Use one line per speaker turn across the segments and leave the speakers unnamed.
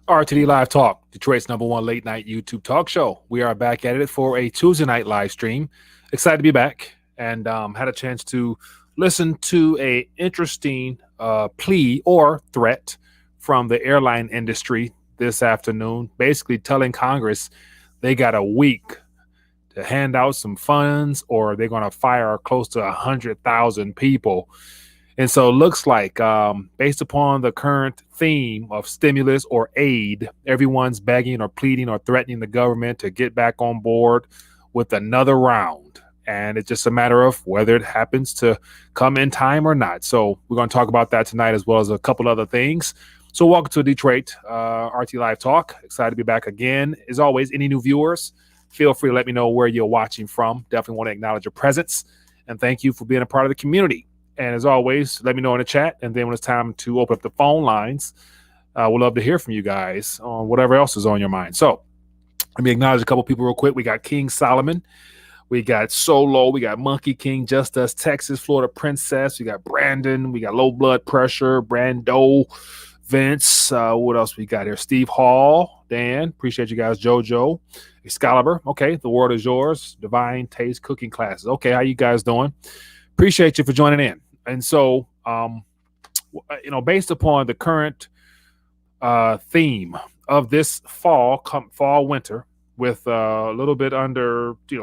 RTD Live Talk, Detroit's #1 late night YouTube talk show. We are back at it for a Tuesday night live stream. Excited to be back, and had a chance to listen to a interesting plea or threat from the airline industry this afternoon, basically telling Congress they got a week to hand out some funds or they're going to fire close to 100,000 people. And so it looks like, based upon the current theme of stimulus or aid, everyone's begging or pleading or threatening the government to get back on board with another round. And it's just a matter of whether it happens to come in time or not. So we're going to talk about that tonight, as well as a couple other things. So welcome to Detroit RT Live Talk. Excited to be back again. As always, any new viewers, feel free to let me know where you're watching from. Definitely want to acknowledge your presence. And thank you for being a part of the community. And as always, let me know in the chat. And then when it's time to open up the phone lines, we'd love to hear from you guys on whatever else is on your mind. So let me acknowledge a couple people real quick. We got King Solomon. We got Solo. We got Monkey King, Just Us, Texas, Florida Princess. We got Brandon. We got Low Blood Pressure, Brando, Vince. What else we got here? Steve Hall, Dan. Appreciate you guys. JoJo, Excalibur. Okay, the world is yours. Divine Taste Cooking Classes. Okay, how you guys doing? Appreciate you for joining in. And so, based upon the current theme of this fall, winter, with a little bit under, we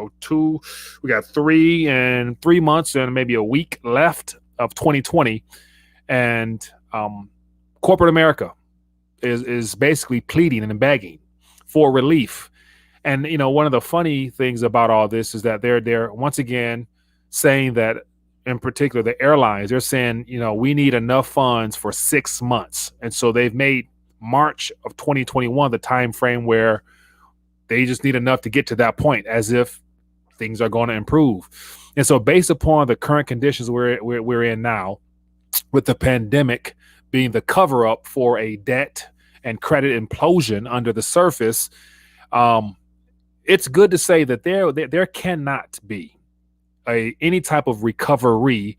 got 3 months and maybe a week left of 2020. And corporate America is basically pleading and begging for relief. And, one of the funny things about all this is that they're once again saying that, in particular, the airlines, they're saying, we need enough funds for 6 months. And so they've made March of 2021 the time frame where they just need enough to get to that point, as if things are going to improve. And so based upon the current conditions we're in now, with the pandemic being the cover up for a debt and credit implosion under the surface, it's good to say that there cannot be any type of recovery.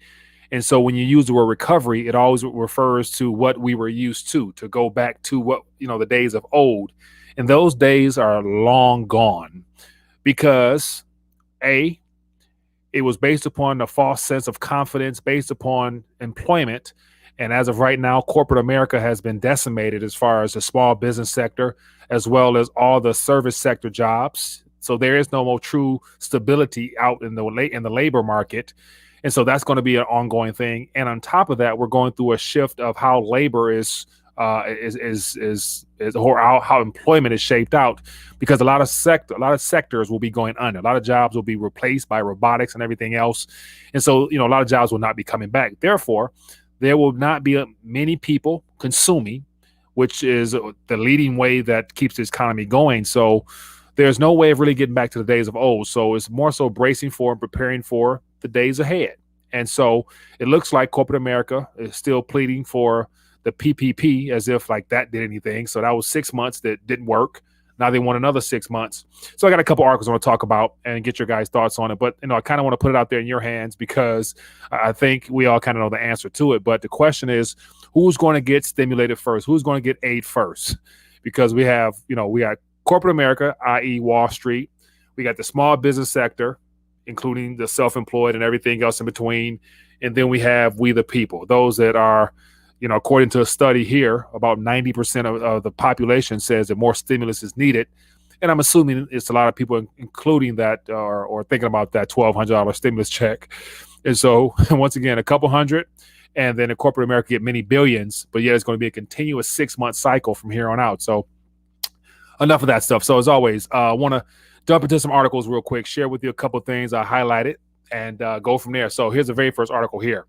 And so when you use the word recovery, it always refers to what we were used to go back to what, the days of old. And those days are long gone, because it was based upon a false sense of confidence, based upon employment. And as of right now, corporate America has been decimated as far as the small business sector, as well as all the service sector jobs. So there is no more true stability out in the labor market. And so that's going to be an ongoing thing. And on top of that, we're going through a shift of how labor is or how employment is shaped out, because a lot of sectors will be going under. A lot of jobs will be replaced by robotics and everything else. And so, a lot of jobs will not be coming back. Therefore, there will not be many people consuming, which is the leading way that keeps the economy going. So there's no way of really getting back to the days of old. So it's more so bracing for and preparing for the days ahead. And so it looks like corporate America is still pleading for the PPP, as if like that did anything. So that was 6 months that didn't work. Now they want another 6 months. So I got a couple articles I want to talk about and get your guys' thoughts on it. But, I kind of want to put it out there in your hands, because I think we all kind of know the answer to it. But the question is, who's going to get stimulated first? Who's going to get aid first? Because we have, we got corporate America, i.e. Wall Street. We got the small business sector, including the self-employed and everything else in between. And then we have we the people, those that are, according to a study here, about 90% of the population says that more stimulus is needed. And I'm assuming it's a lot of people including that or thinking about that $1,200 stimulus check. And so once again, a couple hundred, and then in corporate America get many billions, but yet it's going to be a continuous 6-month cycle from here on out. So enough of that stuff. So as always, I want to jump into some articles real quick, share with you a couple of things I highlighted, and go from there. So here's the very first article here.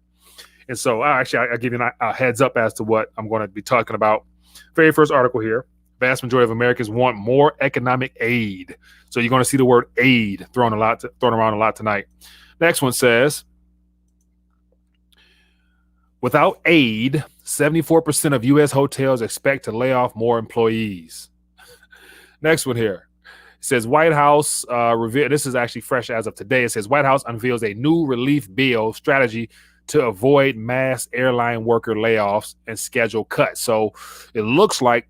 And so I'll give you a heads up as to what I'm going to be talking about. Very first article here. Vast majority of Americans want more economic aid. So you're going to see the word aid thrown around a lot tonight. Next one says, without aid, 74% of U.S. hotels expect to lay off more employees. Next one here. It says White House reveal. This is actually fresh as of today. It says White House unveils a new relief bill strategy to avoid mass airline worker layoffs and schedule cuts. So it looks like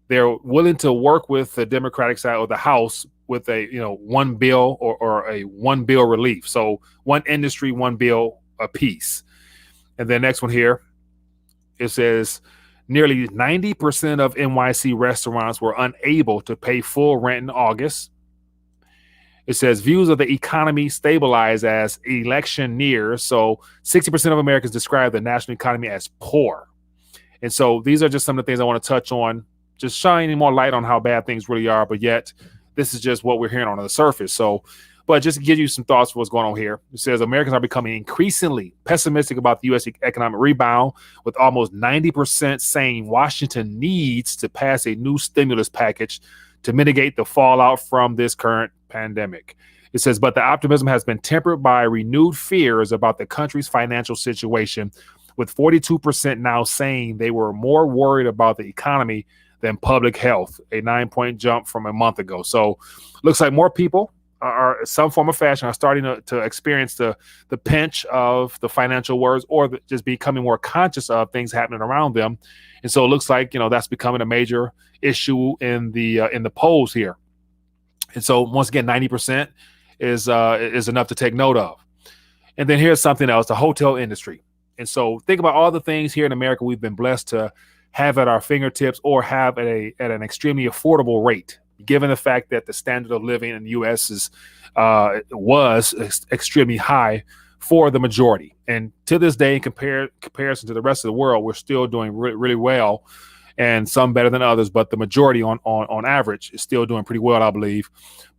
they're willing to work with the Democratic side of the House with a one bill or a one bill relief. So one industry, one bill a piece. And then next one here, it says nearly 90% of NYC restaurants were unable to pay full rent in August. It says views of the economy stabilize as election nears. So 60% of Americans describe the national economy as poor. And so these are just some of the things I want to touch on, just shining more light on how bad things really are. But yet this is just what we're hearing on the surface. So, but just to give you some thoughts of what's going on here. It says Americans are becoming increasingly pessimistic about the U.S. economic rebound, with almost 90% saying Washington needs to pass a new stimulus package to mitigate the fallout from this current pandemic. It says, but the optimism has been tempered by renewed fears about the country's financial situation, with 42% now saying they were more worried about the economy than public health, a 9-point jump from a month ago. So looks like more people are some form of fashion are starting to experience the pinch of the financial worries, or just becoming more conscious of things happening around them. And so it looks like, that's becoming a major issue in the polls here. And so once again, 90% is enough to take note of. And then here's something else, the hotel industry. And so think about all the things here in America we've been blessed to have at our fingertips or have at an extremely affordable rate, given the fact that the standard of living in the U.S. was extremely high for the majority. And to this day, in comparison to the rest of the world, we're still doing really well, and some better than others, but the majority on average is still doing pretty well, I believe.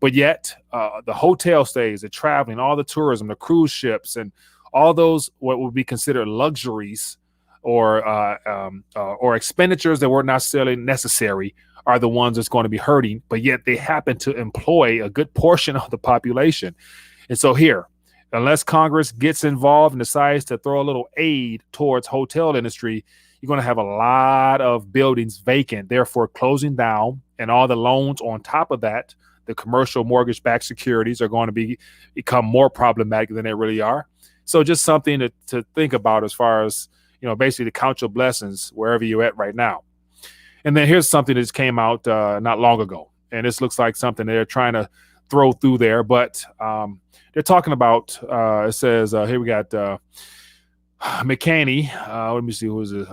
But yet the hotel stays, the traveling, all the tourism, the cruise ships, and all those what would be considered luxuries or expenditures that weren't necessarily necessary are the ones that's going to be hurting, but yet they happen to employ a good portion of the population. And so here, unless Congress gets involved and decides to throw a little aid towards hotel industry, you're going to have a lot of buildings vacant, therefore closing down, and all the loans on top of that, the commercial mortgage-backed securities, are going to become more problematic than they really are. So just something to think about as far as, basically to count your blessings wherever you're at right now. And then here's something that just came out not long ago. And this looks like something they're trying to throw through there. But they're talking about, it says, here we got McCaney. Let me see, who is it?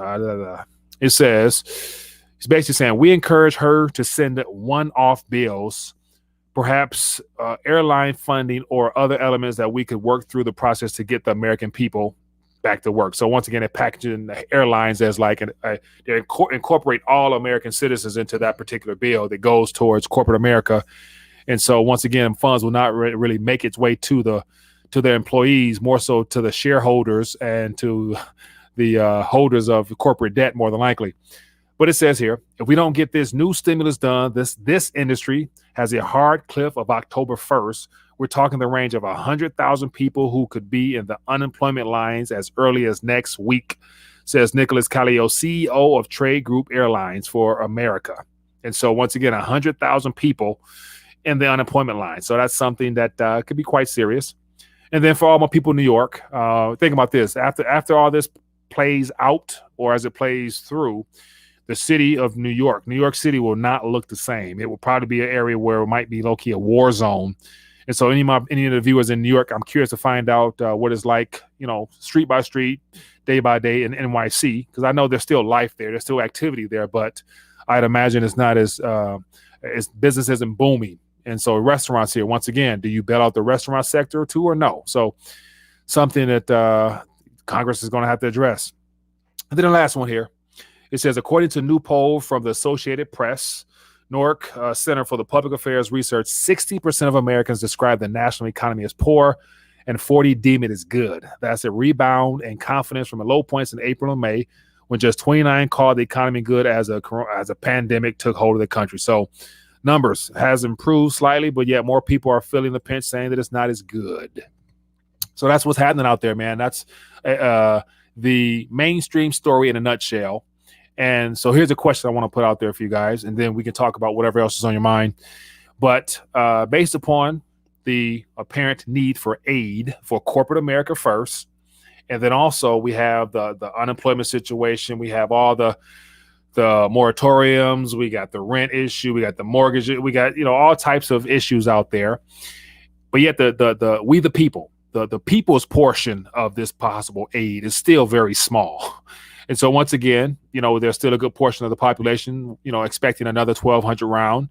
It says, it's basically saying, we encourage her to send one-off bills, perhaps airline funding or other elements that we could work through the process to get the American people back to work. So once again, they're packaging the airlines as like they incorporate all American citizens into that particular bill that goes towards corporate America. And so once again, funds will not really make its way to their employees, more so to the shareholders and to the holders of corporate debt, more than likely. But it says here, if we don't get this new stimulus done, this industry has a hard cliff of October 1st. We're talking the range of 100,000 people who could be in the unemployment lines as early as next week, says Nicholas Callio, CEO of Trade Group Airlines for America. And so once again, 100,000 people in the unemployment line. So that's something that could be quite serious. And then for all my people in New York, think about this. After all this plays out, or as it plays through, the city of New York City will not look the same. It will probably be an area where it might be low-key a war zone. And so any of the viewers in New York, I'm curious to find out what it's like, street by street, day by day in NYC, because I know there's still life there. There's still activity there, but I'd imagine it's not as business isn't booming. And so restaurants here, once again, do you bail out the restaurant sector too or no? So something that Congress is going to have to address. And then the last one here, it says, according to a new poll from the Associated Press, Newark Center for the Public Affairs Research, 60% of Americans describe the national economy as poor and 40% deem it as good. That's a rebound in confidence from the low points in April and May, when just 29% called the economy good as a pandemic took hold of the country. So numbers has improved slightly, but yet more people are feeling the pinch, saying that it's not as good. So that's what's happening out there, man. That's the mainstream story in a nutshell. And so here's a question I want to put out there for you guys, and then we can talk about whatever else is on your mind. But based upon the apparent need for aid for corporate America first, and then also we have the unemployment situation, we have all the moratoriums, we got the rent issue, we got the mortgage, we got all types of issues out there. But yet the we the people, the people's portion of this possible aid is still very small. And so once again, there's still a good portion of the population, expecting another 1,200 round.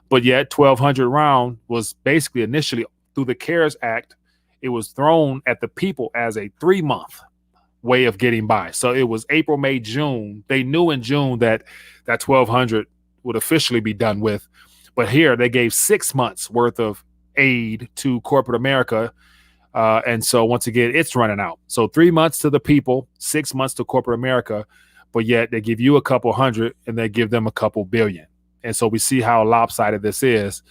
But yet 1,200 round was basically initially through the CARES Act, it was thrown at the people as a 3-month way of getting by. So it was April, May, June. They knew in June that 1,200 would officially be done with. But here they gave 6 months worth of aid to corporate America. And so once again, it's running out. So 3 months to the people, 6 months to corporate America, but yet they give you a couple hundred and they give them a couple billion. And so we see how lopsided this is.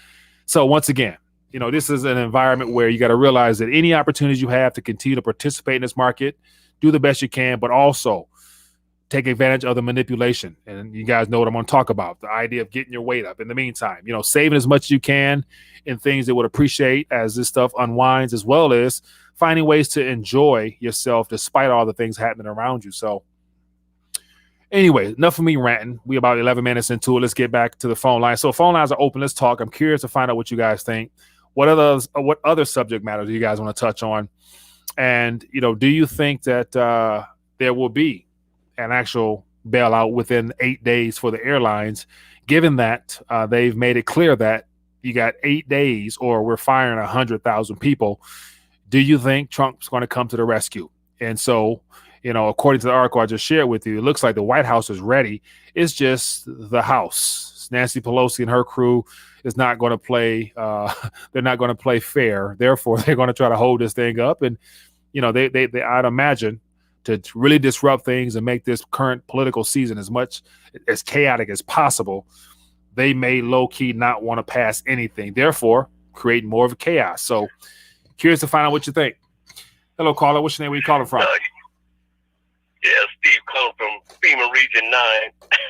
So once again, this is an environment where you got to realize that any opportunities you have to continue to participate in this market, do the best you can, but also take advantage of the manipulation. And you guys know what I'm going to talk about, the idea of getting your weight up in the meantime, saving as much as you can in things that would appreciate as this stuff unwinds, as well as finding ways to enjoy yourself despite all the things happening around you. So anyway, enough of me ranting. We about 11 minutes into it. Let's get back to the phone line. So phone lines are open. Let's talk. I'm curious to find out what you guys think. What other subject matters do you guys want to touch on? And, do you think that there will be an actual bailout within 8 days for the airlines, given that they've made it clear that you got 8 days or we're firing 100,000 people? Do you think Trump's going to come to the rescue? And so, according to the article I just shared with you, it looks like the White House is ready. It's just the House. Nancy Pelosi and her crew is not going to play. They're not going to play fair. Therefore, they're going to try to hold this thing up. And, they I'd imagine, to really disrupt things and make this current political season as much as chaotic as possible, they may low-key not want to pass anything, therefore create more of a chaos. So curious to find out what you think. Hello, caller. What's your name? Where you calling from?
Yeah, Steve calling from FEMA Region 9.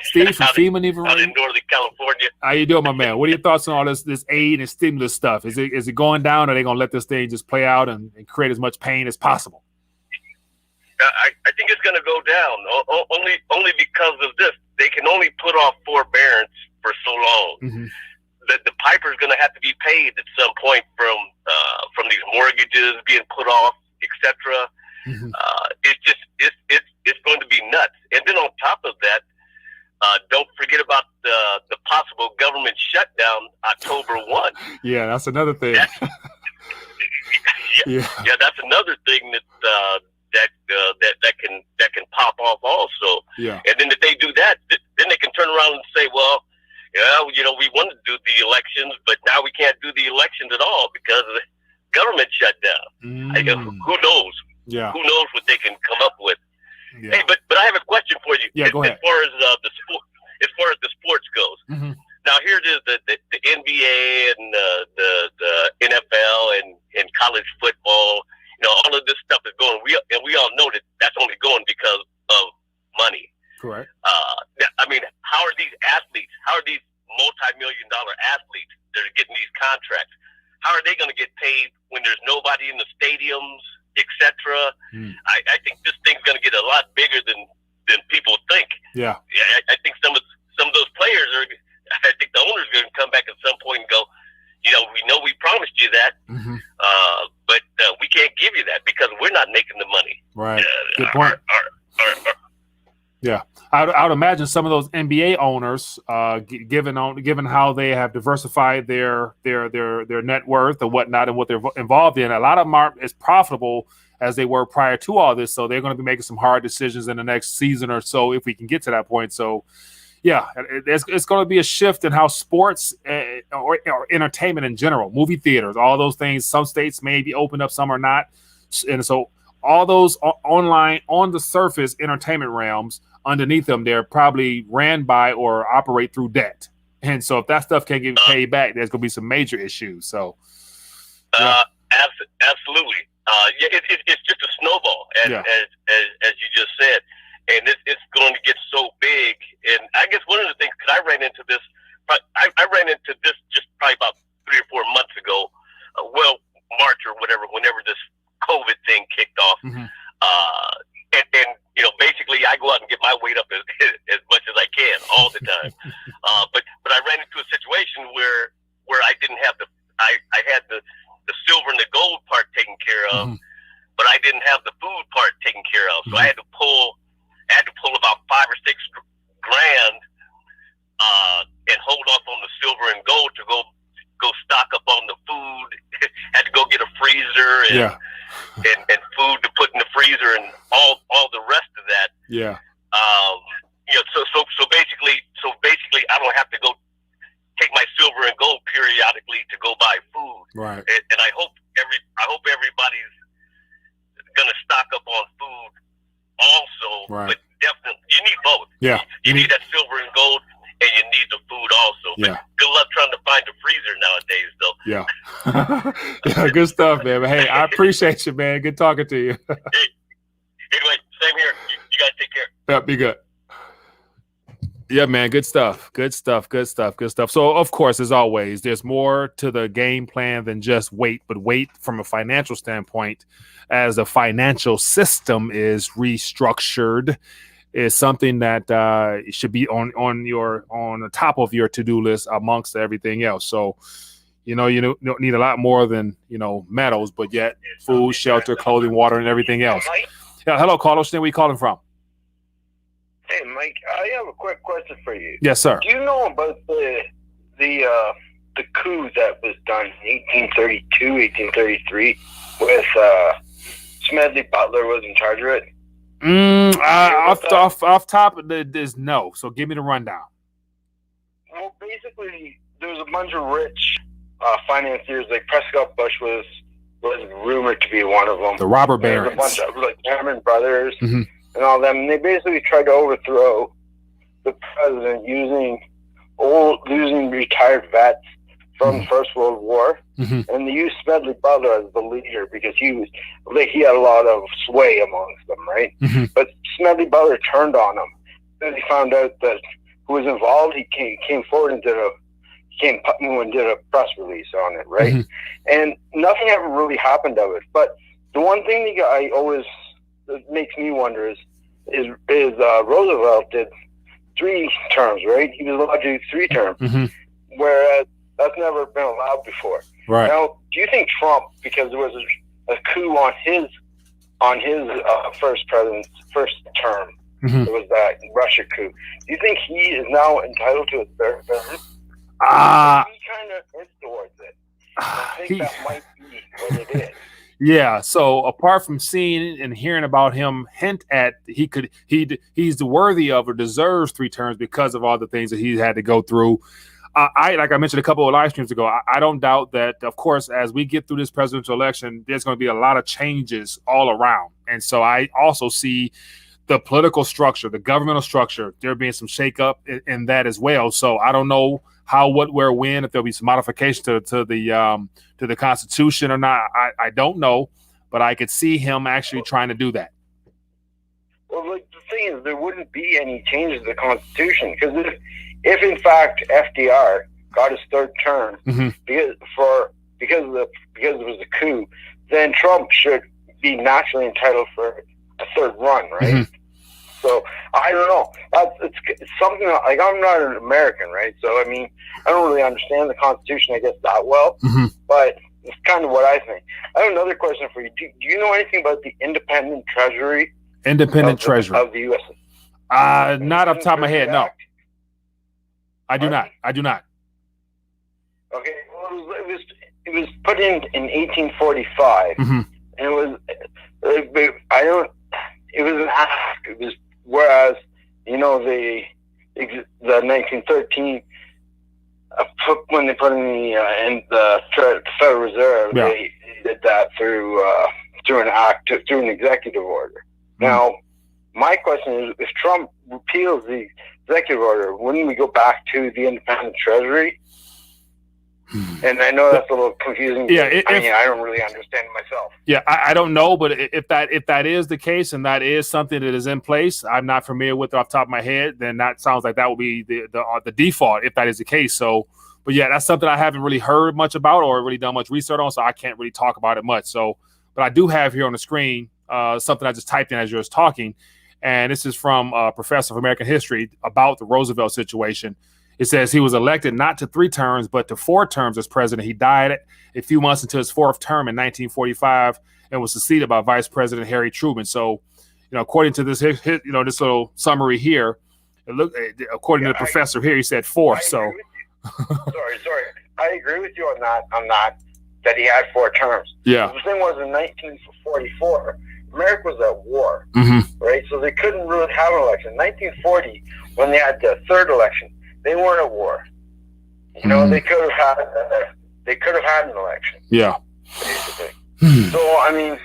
Steve from FEMA Region 9?
Out in Northern California.
How you doing, my man? What are your thoughts on all this aid and stimulus stuff? Is it going down, or are they going to let this thing just play out and create as much pain as possible?
I think it's going to go down, only because of this. They can only put off forbearance for so long. Mm-hmm. The piper's going to have to be paid at some point from these mortgages being put off, etc. Mm-hmm. It's going to be nuts. And then on top of that, don't forget about the possible government shutdown October 1.
Yeah, that's another thing.
Yeah, that's another thing that can pop off also. Yeah. And then if they do that, then they can turn around and say, well, we wanted to do the elections, but now we can't do the elections at all because of the government shutdown. Who knows? Yeah. Who knows what they can come up with? Yeah. Hey, but I have a question for you.
Yeah, go ahead.
As far as the sports goes. Mm-hmm. Now here it is, the NBA and the NFL and college football. All of this stuff is going. We all know that that's only going because of money.
Correct.
How are these athletes? How are these multi-million-dollar athletes that are getting these contracts? How are they going to get paid when there's nobody in the stadiums, etc.? I think this thing's going to get a lot bigger than people think.
Yeah.
I think some of those players are. I think the owners are going to come back at some point and go, we know we promised you that, mm-hmm. But we can't give you that because we're not making the money.
Right. Good point. Yeah, I would imagine some of those NBA owners, given how they have diversified their net worth and whatnot and what they're involved in, a lot of them aren't as profitable as they were prior to all this. So they're going to be making some hard decisions in the next season or so if we can get to that point. So, yeah, it's going to be a shift in how sports or entertainment in general, movie theaters, all those things. Some states may be open up, some are not, and so all those online on the surface entertainment realms. Underneath them, they're probably ran by or operate through debt. And so if that stuff can't get paid back, there's going to be some major issues. So,
yeah. Absolutely. It's just a snowball, as you just said. And it's going to get so big. And I guess one of the things, because I ran into this just probably about thing kicked off. And basically, I go out and get my weight up as much as I can all the time. But I ran into a situation where I didn't have I had the silver and the gold part taken care of, but I didn't have the food part taken care of. So I had to pull about $5 or $6 grand and hold off on the silver and gold to go stock up on the food. Had to go get a freezer and food to put in the freezer and all the rest of that.
Yeah.
So basically I don't have to go take my silver and gold periodically to go buy food.
Right.
And I hope everybody's gonna stock up on food also.
Right.
But definitely you need both.
Yeah.
You need that silver and gold, and you need the food also. But good luck trying to find the freezer nowadays, though.
Yeah. Yeah, good stuff, man. But hey, I appreciate you, man. Good talking to you.
Anyway, same here. You guys take care.
Yeah, be good. Yeah, man. Good stuff. Good stuff. Good stuff. Good stuff. So, of course, as always, there's more to the game plan than just wait, but wait from a financial standpoint, as the financial system is restructured, is something that should be on the top of your to-do list amongst everything else. So, you don't need a lot more than metals, but yet food, shelter, clothing, water, and everything else. Yeah, hello, Carlos. Where are you calling from?
Hey, Mike, I have a quick question for you.
Yes, sir.
Do you know about the coup that was done in 1832, 1833, with Smedley Butler was in charge of it?
Off top, there's no. So give me the rundown.
Well, basically, there was a bunch of rich financiers. Like Prescott Bush was rumored to be one of them.
The robber barons.
There was a bunch of Cameron brothers and all them. And they basically tried to overthrow the president using retired vets from the First World War, and they used Smedley Butler as the leader because he had a lot of sway amongst them, right? But Smedley Butler turned on him. Then he found out that who was involved. He came forward and did a press release on it, right? And nothing ever really happened of it. But the one thing that makes me wonder is Roosevelt did 3 terms, right? He was allowed to do 3 terms, whereas that's never been allowed before.
Right.
Now, do you think Trump, because there was a coup on his first term, there was that Russia coup, do you think he is now entitled to a third term? He kind of hints towards it. I think that might be what it is.
Yeah. So apart from seeing and hearing about him hint at he's worthy of or deserves 3 terms because of all the things that he's had to go through. Like I mentioned a couple of live streams ago, I don't doubt that, of course, as we get through this presidential election, there's going to be a lot of changes all around. And so I also see the political structure, the governmental structure, there being some shakeup in that as well. So I don't know how, what, where, when, if there'll be some modification to the Constitution or not. I don't know, but I could see him actually trying to do that.
Well, the thing is, there wouldn't be any changes to the Constitution, because if in fact FDR got his 3rd term because it was a coup, then Trump should be naturally entitled for a 3rd run, right? So I don't know. It's something like, I'm not an American, right? So I mean, I don't really understand the Constitution, I guess, that well, but it's kind of what I think. I have another question for you. Do you know anything about the independent treasury?
Independent treasury
of the U.S.
Not off the top of my head, no. I do not.
Okay, well, it was put in 1845, and it was an act. It was, whereas the 1913 when they put in the Federal Reserve, they did that through an act, through an executive order. Now, my question is, if Trump repeals the executive order, wouldn't we go back to the independent treasury? And I know that's a little confusing.
Yeah,
I don't really understand it myself.
Yeah, I don't know, but if that is the case and that is something that is in place, I'm not familiar with it off the top of my head, then that sounds like that would be the default if that is the case. So, but yeah, that's something I haven't really heard much about or really done much research on, so I can't really talk about it much. So, But I do have here on the screen something I just typed in as you were talking. And this is from a professor of American history about the Roosevelt situation. It says he was elected not to 3 terms, but to 4 terms as president. He died a few months into his 4th term in 1945 and was succeeded by Vice President Harry Truman. So, according to this, this little summary here, according to the professor here, he said 4.
Sorry. I agree with you on that he had 4 terms.
Yeah.
The thing was, in 1944, America was at war, right? So they couldn't really have an election. In 1940, when they had the 3rd election, they weren't at war. They could have had an election.
Yeah.
Basically. So I mean,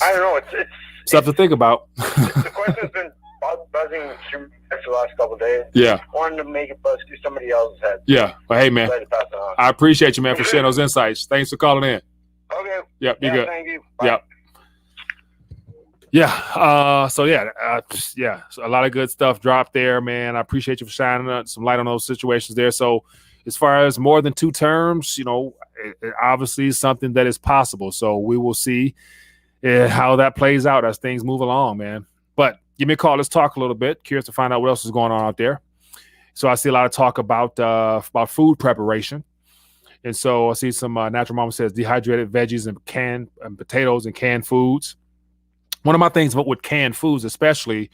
I don't know. It's
something to think about.
The question's been buzzing through for the last couple of days.
Yeah.
Wanted to make it buzz through somebody else's head.
Yeah. Well, hey man, I appreciate you, man, for sharing those insights. Thanks for calling in.
Okay.
Yep. Be good.
Thank you. Bye.
Yep. Yeah. So a lot of good stuff dropped there, man. I appreciate you for shining some light on those situations there. So as far as more than 2 terms, it obviously is something that is possible. So we will see how that plays out as things move along, man. But give me a call. Let's talk a little bit. Curious to find out what else is going on out there. So I see a lot of talk about food preparation. And so I see some Natural Mama says dehydrated veggies and potatoes and canned foods. One of my things with canned foods, especially,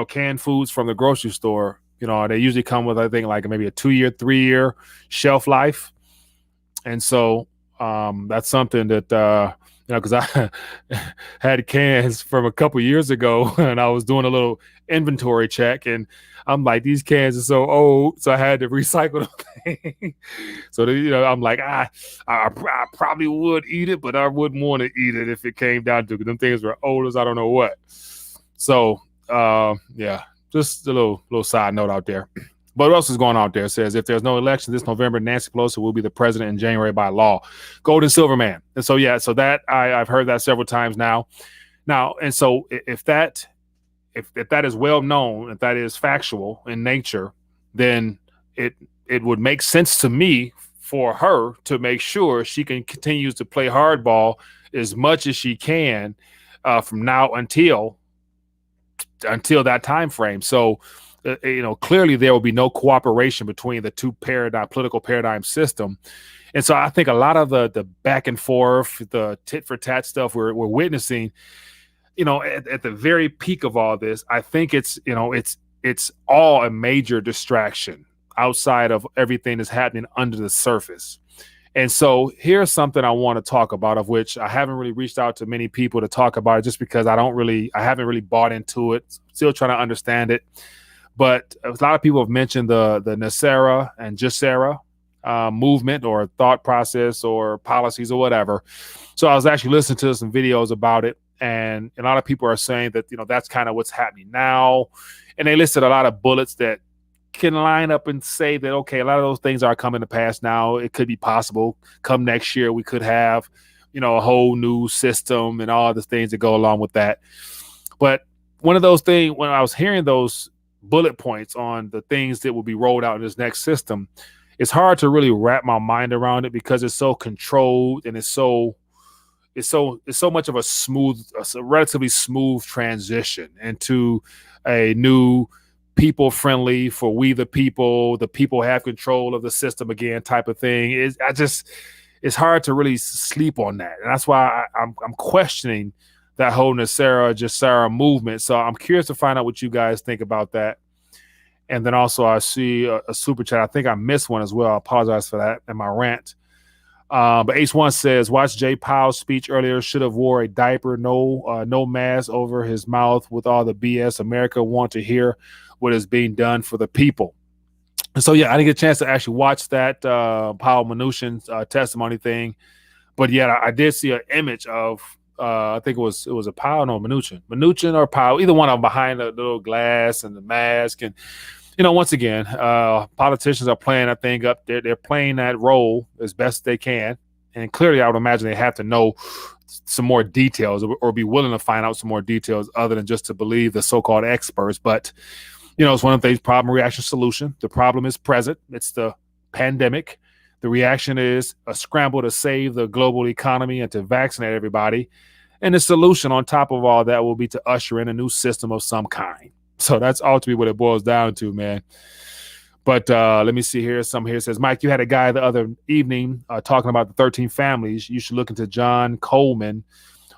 canned foods from the grocery store, they usually come with, I think, like maybe a 2-year, 3-year shelf life. And so that's something that, because I had cans from a couple years ago and I was doing a little inventory check and I'm like, these cans are so old. So I had to recycle them. So, I'm like, I probably would eat it, but I wouldn't want to eat it if it came down to it. Them things were old as I don't know what. So, just a little side note out there. But what else is going on out there? It says, if there's no election this November, Nancy Pelosi will be the president in January by law. Gold and silver man. And so, so that I've heard that several times now. And so if that is well known, if that is factual in nature, then it would make sense to me for her to make sure she can continue to play hardball as much as she can from now until that time frame. So, clearly there will be no cooperation between the two political paradigm system. And so I think a lot of the back and forth, the tit for tat stuff we're witnessing, at the very peak of all this, I think it's all a major distraction outside of everything that's happening under the surface. And so here's something I want to talk about, of which I haven't really reached out to many people to talk about it, just because I haven't really bought into it. Still trying to understand it. But a lot of people have mentioned the NESARA and JSERA movement or thought process or policies or whatever. So I was actually listening to some videos about it. And a lot of people are saying that, that's kind of what's happening now. And they listed a lot of bullets that can line up and say that, okay, a lot of those things are coming to pass now. It could be possible come next year. We could have, a whole new system and all the things that go along with that. But one of those things, when I was hearing those bullet points on the things that will be rolled out in this next system, it's hard to really wrap my mind around it because it's so controlled and it's so much of a relatively smooth transition into a new people-friendly, for we the people have control of the system again type of thing. It's hard to really sleep on that. And that's why I'm questioning that whole NESARA, JSERA movement. So I'm curious to find out what you guys think about that. And then also I see a super chat. I think I missed one as well. I apologize for that in my rant. But H1 says, watch Jay Powell's speech earlier. Should have wore a diaper, no mask over his mouth with all the BS. America want to hear what is being done for the people. And so, I didn't get a chance to actually watch that Powell Mnuchin's testimony thing. But I did see an image of, I think it was a Powell, no, Mnuchin or Powell, either one of them behind the little glass and the mask. And, once again, politicians are playing that thing up. They're playing that role as best they can. And clearly, I would imagine they have to know some more details or be willing to find out some more details other than just to believe the so-called experts. But, it's one of the things, problem, reaction, solution. The problem is present. It's the pandemic. The reaction is a scramble to save the global economy and to vaccinate everybody. And the solution on top of all that will be to usher in a new system of some kind. So that's ultimately what it boils down to, man. But let me see here. Some here says, Mike, you had a guy the other evening talking about the 13 families. You should look into John Coleman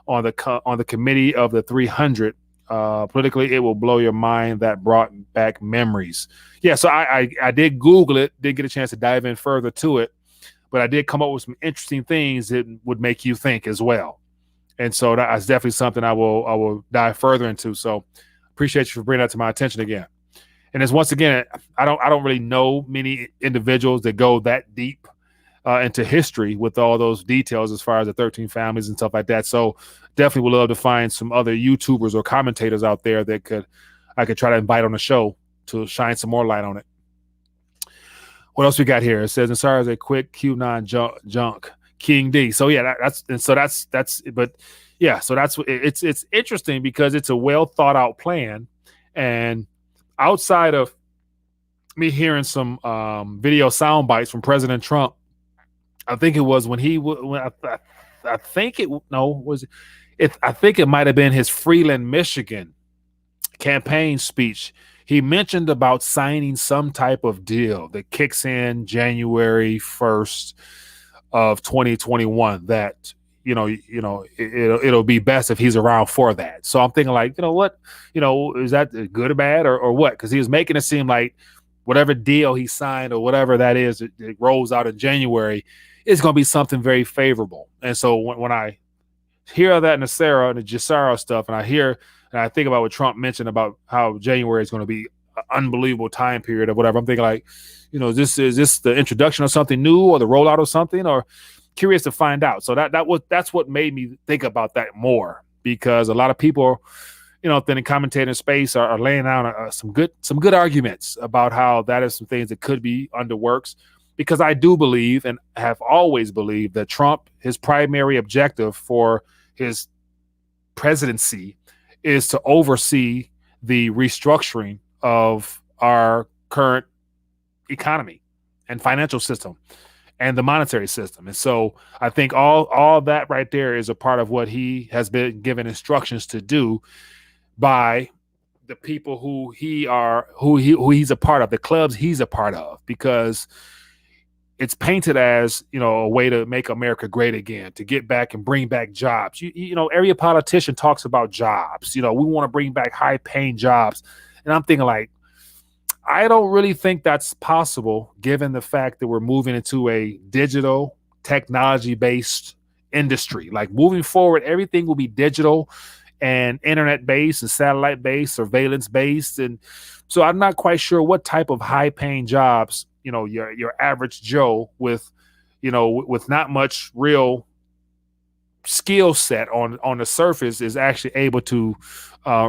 on the committee of the 300. Politically, it will blow your mind. That brought back memories. Yeah, so I did Google it, did get a chance to dive in further to it, but I did come up with some interesting things that would make you think as well. And so that's definitely something I will dive further into. So appreciate you for bringing that to my attention again. And as once again, I don't really know many individuals that go that deep into history with all those details as far as the 13 families and stuff like that. So definitely would love to find some other YouTubers or commentators out there that I could try to invite on the show to shine some more light on it. What else we got here? It says, and sorry as a quick QAnon junk, King D. So yeah, that's but yeah, so that's it's interesting because it's a well thought out plan. And outside of me hearing some video sound bites from President Trump, I think it was when I think it might have been his Freeland, Michigan campaign speech. He mentioned about signing some type of deal that kicks in January 1st of 2021 that, it'll be best if he's around for that. So I'm thinking like, what, is that good or bad or what? Because he was making it seem like whatever deal he signed or whatever that is, it rolls out in January, is going to be something very favorable. And so when I hear that in the Sarah and the Gisara stuff, and I think about what Trump mentioned about how January is going to be an unbelievable time period or whatever, I'm thinking like, is this the introduction of something new or the rollout of something, or curious to find out. So that's what made me think about that more, because a lot of people, in the commentator space are laying out some good arguments about how that is some things that could be under works. Because I do believe and have always believed that Trump, his primary objective for his presidency is to oversee the restructuring of our current economy and financial system and the monetary system. And so I think all that right there is a part of what he has been given instructions to do by the people who he's a part of, the clubs he's a part of, because it's painted as, a way to make America great again, to get back and bring back jobs. Every politician talks about jobs. We want to bring back high paying jobs. And I'm thinking like, I don't really think that's possible given the fact that we're moving into a digital technology based industry. Like moving forward, everything will be digital and internet based and satellite based, surveillance based. And so I'm not quite sure what type of high paying jobs, your average Joe with not much real skill set on the surface is actually able to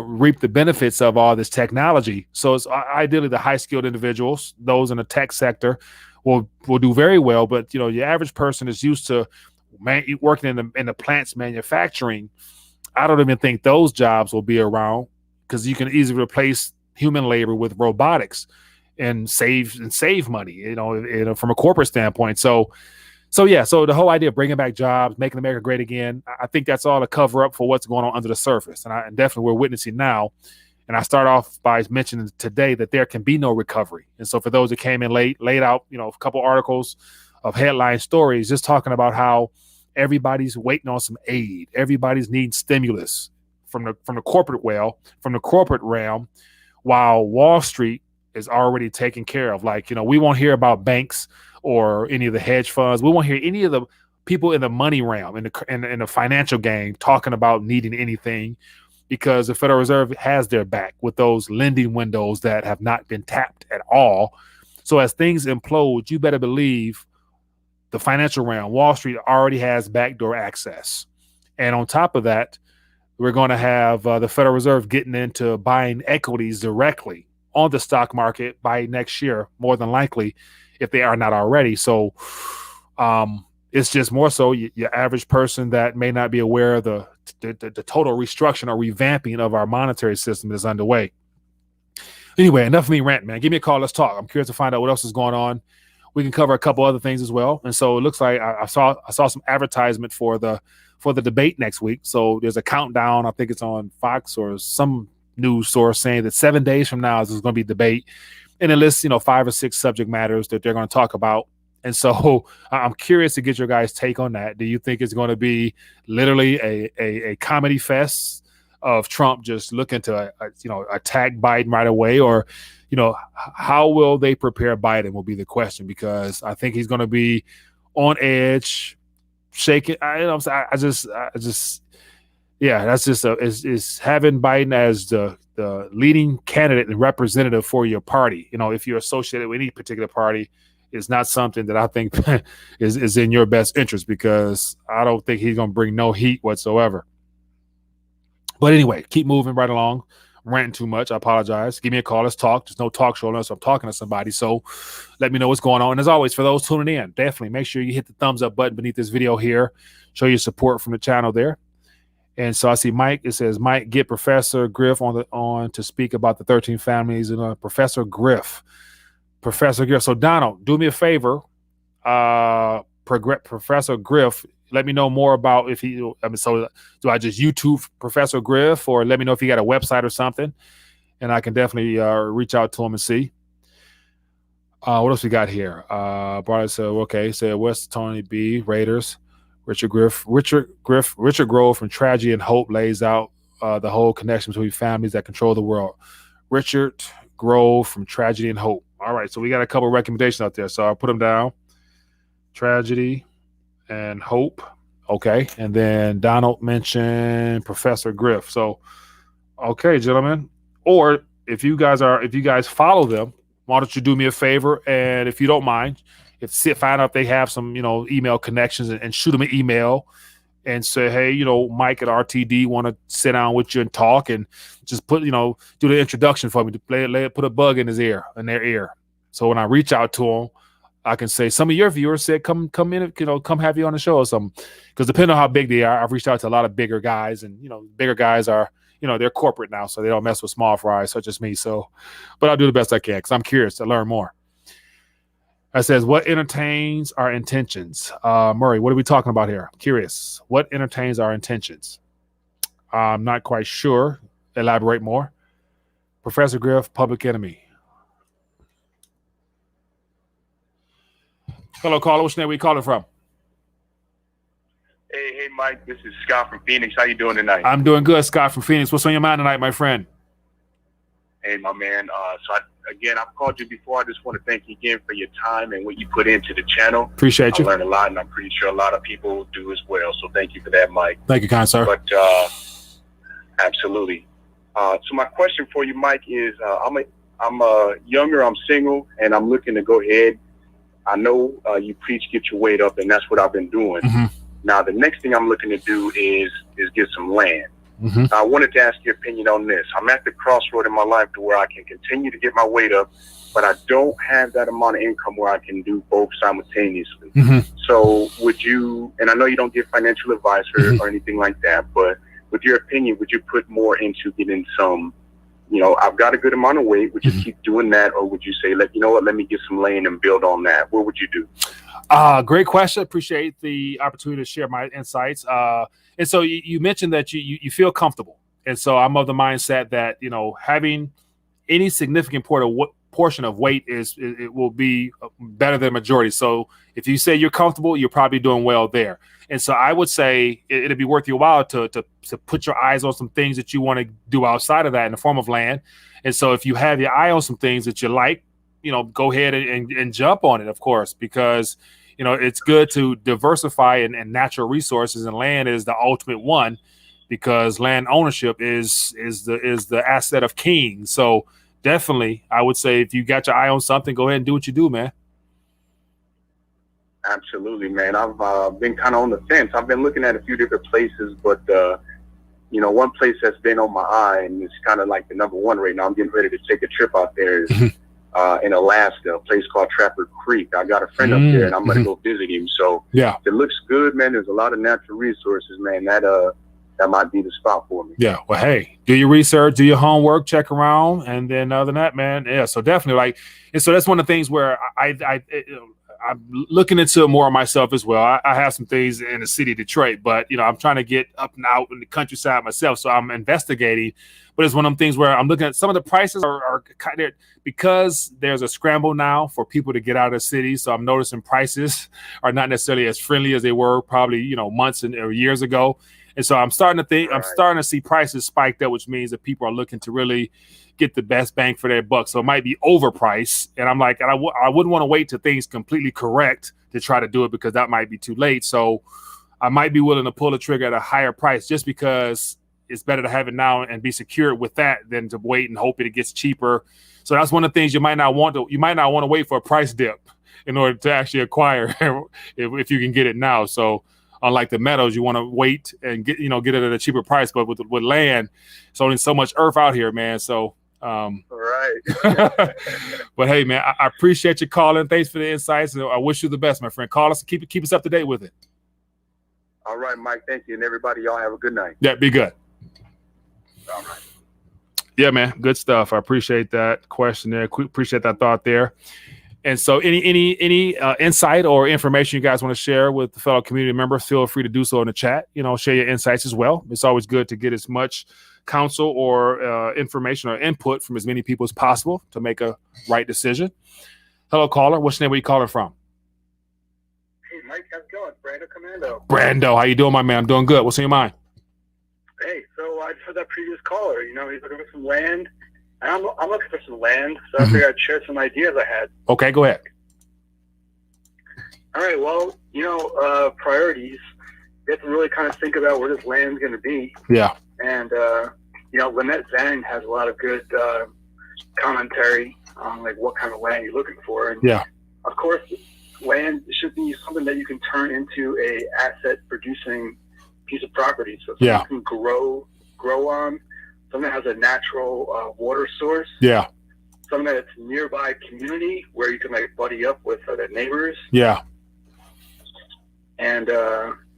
reap the benefits of all this technology. So it's ideally the high skilled individuals, those in the tech sector will do very well. But, your average person is used to working in the plants manufacturing. I don't even think those jobs will be around, because you can easily replace human labor with robotics and save money, from a corporate standpoint. So the whole idea of bringing back jobs, making America great again, I think that's all a cover up for what's going on under the surface. And definitely we're witnessing now. And I start off by mentioning today that there can be no recovery. And so for those that came in late, laid out, a couple articles of headline stories just talking about how everybody's waiting on some aid. Everybody's needing stimulus from the corporate realm, while Wall Street is already taken care of. Like, we won't hear about banks or any of the hedge funds. We won't hear any of the people in the money realm, in the financial game, talking about needing anything, because the Federal Reserve has their back with those lending windows that have not been tapped at all. So as things implode, you better believe the financial realm, Wall Street, already has backdoor access. And on top of that, we're going to have the Federal Reserve getting into buying equities directly on the stock market by next year, more than likely, if they are not already. So it's just more so your average person that may not be aware of the total restructuring or revamping of our monetary system is underway. Anyway, enough of me ranting, man. Give me a call. Let's talk. I'm curious to find out what else is going on. We can cover a couple other things as well. And so it looks like I saw some advertisement for the for the debate next week. So there's a countdown. I think it's on Fox or some news source saying that 7 days from now there's going to be debate, and it lists 5 or 6 subject matters that they're going to talk about. And so I'm curious to get your guys' take on that. Do you think it's going to be literally a comedy fest of Trump just looking to attack Biden right away, or how will they prepare Biden will be the question, because I think he's going to be on edge, shaking. That's is having Biden as the leading candidate and representative for your party. If you're associated with any particular party, is not something that I think is in your best interest, because I don't think he's going to bring no heat whatsoever. But anyway, keep moving right along. I'm ranting too much. I apologize. Give me a call. Let's talk. There's no talk show unless I'm talking to somebody. So let me know what's going on. And as always, for those tuning in, definitely make sure you hit the thumbs up button beneath this video here. Show your support from the channel there. And so I see Mike. It says, Mike, get Professor Griff on to speak about the 13 families. And Professor Griff. So Donald, do me a favor. Professor Griff, let me know more about so do I just YouTube Professor Griff, or let me know if he got a website or something, and I can definitely reach out to him and see. What else we got here? Brother said, okay, said West Tony B, Raiders, Richard Grove from Tragedy and Hope lays out the whole connection between families that control the world. Richard Grove from Tragedy and Hope. All right, so we got a couple of recommendations out there, so I'll put them down. Tragedy and Hope. Okay. And then Donald mentioned Professor Griff. So, okay, gentlemen. Or if you guys follow them, why don't you do me a favor? And if you don't mind, find out if they have some, email connections, and shoot them an email and say, hey, Mike at RTD want to sit down with you and talk, and just put, do the introduction for me, to put a bug in their ear. So when I reach out to them, I can say, some of your viewers said, come in, come have you on the show or something. Because depending on how big they are, I've reached out to a lot of bigger guys, and, bigger guys are, they're corporate now, so they don't mess with small fries such as me. So, but I'll do the best I can, because I'm curious to learn more. It says, what entertains our intentions? Murray, what are we talking about here? I'm curious. What entertains our intentions? I'm not quite sure. Elaborate more. Professor Griff, Public Enemy. Hello, caller. Which name are we calling from?
Hey, Mike. This is Scott from Phoenix. How you doing tonight?
I'm doing good, Scott from Phoenix. What's on your mind tonight, my friend?
Hey, my man. I've called you before. I just want to thank you again for your time and what you put into the channel.
Appreciate you.
I learned a lot, and I'm pretty sure a lot of people do as well. So thank you for that, Mike.
Thank you, kind sir.
But absolutely. So my question for you, Mike, is I'm younger. I'm single, and I'm looking to go ahead. I know you preach get your weight up, and that's what I've been doing.
Mm-hmm.
Now, the next thing I'm looking to do is get some land.
Mm-hmm.
I wanted to ask your opinion on this. I'm at the crossroad in my life to where I can continue to get my weight up, but I don't have that amount of income where I can do both simultaneously.
Mm-hmm.
So would you, and I know you don't give financial advice or anything like that, but with your opinion, would you put more into getting some, I've got a good amount of weight. Would you keep doing that? Or would you say, let me get some land and build on that? What would you do?
Great question. Appreciate the opportunity to share my insights. And so you mentioned that you feel comfortable. And so I'm of the mindset that, having any significant portion of weight it will be better than majority. So if you say you're comfortable, you're probably doing well there. And so I would say it'd be worth your while to put your eyes on some things that you want to do outside of that in the form of land. And so if you have your eye on some things that you like, go ahead and jump on it, of course, because, it's good to diversify in natural resources, and land is the ultimate one, because land ownership is the asset of kings. So definitely, I would say if you got your eye on something, go ahead and do what you do, man.
Absolutely, man. I've been kind of on the fence. I've been looking at a few different places, but one place that's been on my eye, and it's kind of like the number one right now. I'm getting ready to take a trip out there. Is in Alaska, a place called Trapper Creek. I got a friend up there, and I'm going to go visit him. So
yeah,
it looks good, man. There's a lot of natural resources, man. That might be the spot for me.
Yeah. Well, hey, do your research, do your homework, check around, and then other than that, man, yeah. So definitely, and so that's one of the things where I I'm looking into it more myself as well. I have some things in the city of Detroit, but I'm trying to get up and out in the countryside myself. So I'm investigating, but it's one of them things where I'm looking at some of the prices are kind of, because there's a scramble now for people to get out of the city. So I'm noticing prices are not necessarily as friendly as they were probably, months or years ago. And so I'm starting to think, I'm starting to see prices spiked up, which means that people are looking to really get the best bang for their buck. So it might be overpriced. And I'm like, I wouldn't want to wait till things completely correct to try to do it, because that might be too late. So I might be willing to pull the trigger at a higher price, just because it's better to have it now and be secured with that than to wait and hope it gets cheaper. So that's one of the things you might not want to wait for a price dip in order to actually acquire if you can get it now. So unlike the metals, you want to wait and get it at a cheaper price. But with land, it's only so much earth out here, man. So
right.
But hey, man, I appreciate you calling. Thanks for the insights, and I wish you the best, my friend. Call us and keep us up to date with it.
All right, Mike. Thank you, and everybody, y'all have a good night.
Yeah, be good.
All right.
Yeah, man, good stuff. I appreciate that question there. Appreciate that thought there. And so any insight or information you guys want to share with the fellow community members, feel free to do so in the chat. Share your insights as well. It's always good to get as much counsel or information or input from as many people as possible to make a right decision. Hello, caller. What's your name? Where you calling from?
Hey, Mike, how's it going? Brando Commando.
Brando, how you doing, my man? I'm doing good. What's on your mind?
Hey, so I just heard that previous caller. He's looking for some land. And I'm looking for some land, so I figured I'd share some ideas I had.
Okay, go ahead.
All right, well, priorities. You have to really kind of think about where this land's going to be.
Yeah.
And, Lynette Zhang has a lot of good commentary on, what kind of land you're looking for. And,
yeah.
Of course, land should be something that you can turn into a asset-producing piece of property. So something you can grow on. Something that has a natural water source.
Yeah.
Something that's nearby community where you can buddy up with other neighbors.
Yeah.
And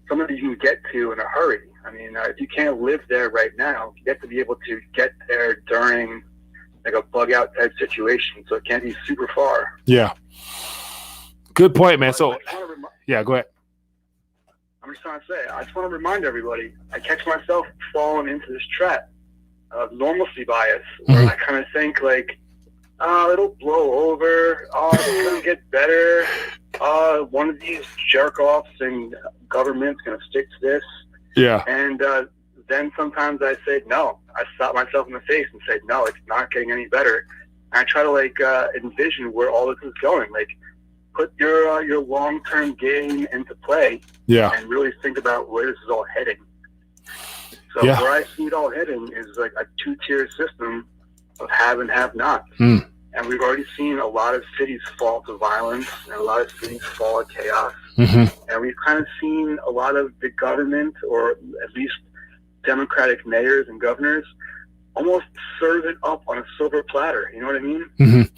something that you can get to in a hurry. I mean, if you can't live there right now, you have to be able to get there during a bug out type situation. So it can't be super far.
Yeah. Good point, man. So yeah, go ahead.
I'm just trying to say, I just want to remind everybody, I catch myself falling into this trap of normalcy bias, where I kind of think it'll blow over, it's going to get better, one of these jerk-offs in government's going to stick to this.
Yeah.
And then sometimes I say, no. I slap myself in the face and say, no, it's not getting any better. And I try to envision where all this is going. Put your long-term game into play.
Yeah.
And really think about where this is all heading. So where I see it all heading is a two-tier system of have and have not. And we've already seen a lot of cities fall to violence and a lot of cities fall to chaos. And we've kind of seen a lot of the government, or at least Democratic mayors and governors, almost serve it up on a silver platter. You know what I mean?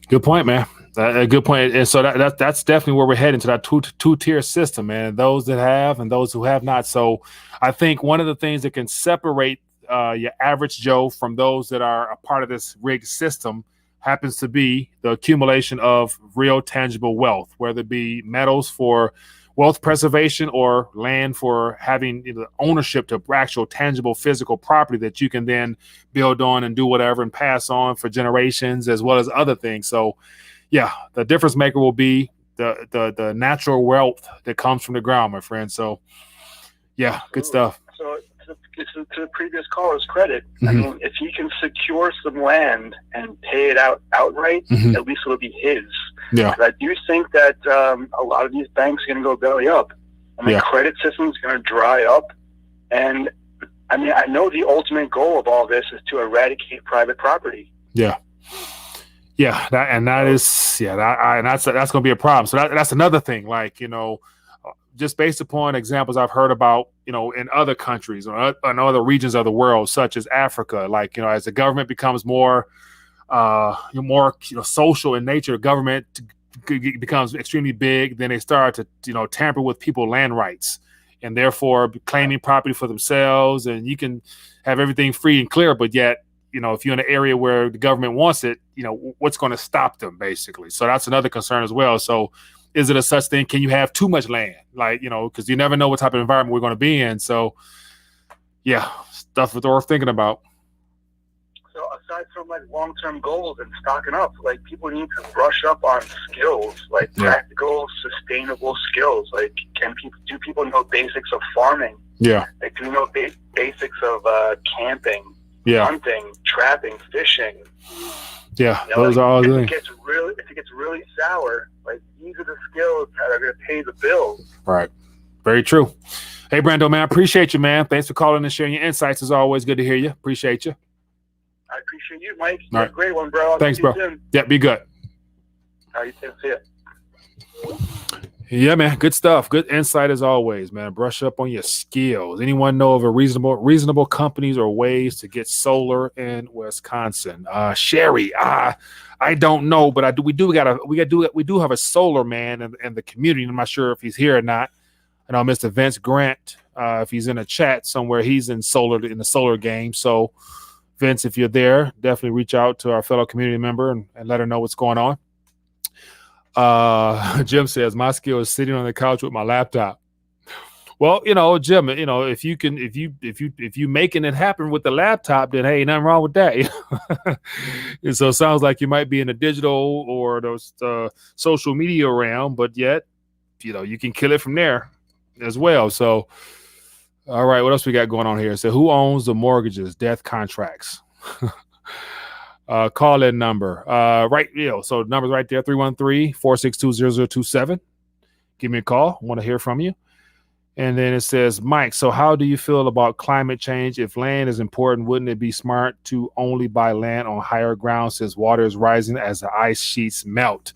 Good point, man. A good point. And so that's definitely where we're heading, to that two-tier system, man. Those that have and those who have not. So I think one of the things that can separate your average Joe from those that are a part of this rigged system happens to be the accumulation of real tangible wealth, whether it be metals for wealth preservation or land for having ownership to actual tangible physical property that you can then build on and do whatever and pass on for generations, as well as other things. So yeah, the difference maker will be the natural wealth that comes from the ground, my friend. So yeah, good stuff.
So to the previous caller's credit, I mean, if he can secure some land and pay it out outright, at least it'll be his.
Yeah.
I do think that a lot of these banks are going to go belly up, and the credit system is going to dry up. And I mean, I know the ultimate goal of all this is to eradicate private property.
Yeah. Yeah, that's going to be a problem. So that's another thing. Just based upon examples I've heard about, in other countries or in other regions of the world, such as Africa, as the government becomes more social in nature, government becomes extremely big. Then they start to tamper with people's land rights, and therefore claiming property for themselves. And you can have everything free and clear, but yet, if you're in an area where the government wants it, what's going to stop them, basically. So that's another concern as well. So is it a such thing? Can you have too much land? Like, because you never know what type of environment we're going to be in. So, yeah, stuff worth thinking about.
So aside from like long-term goals and stocking up, like people need to brush up on skills, like practical, sustainable skills. Like, do people know basics of farming?
Yeah.
Like, do you know basics of camping, hunting, trapping, fishing?
Yeah, those are all
good. If it gets really sour, like these are the skills that are going to pay the bills.
Right. Very true. Hey, Brando, man, I appreciate you, man. Thanks for calling and sharing your insights. It's always good to hear you. Appreciate you.
I appreciate you, Mike. You're a great one, bro.
Thanks, bro. Yeah, be good.
How you doing? See ya.
Yeah, man. Good stuff. Good insight as always, man. Brush up on your skills. Anyone know of a reasonable companies or ways to get solar in Wisconsin? Sherry, I don't know, but we do have a solar man in the community. I'm not sure if he's here or not. I know Mr. Vince Grant, if he's in a chat somewhere, he's in the solar game. So Vince, if you're there, definitely reach out to our fellow community member and let her know what's going on. Jim says my skill is sitting on the couch with my laptop. Well, Jim, if you making it happen with the laptop, then hey, nothing wrong with that. And so it sounds like you might be in the digital or those social media realm, but yet, you can kill it from there as well. So, all right, what else we got going on here? So, who owns the mortgages, death contracts? Call in number. Right, so the number's right there, 313-462-0027. Give me a call. I want to hear from you. And then it says, Mike, so how do you feel about climate change? If land is important, wouldn't it be smart to only buy land on higher ground since water is rising as the ice sheets melt?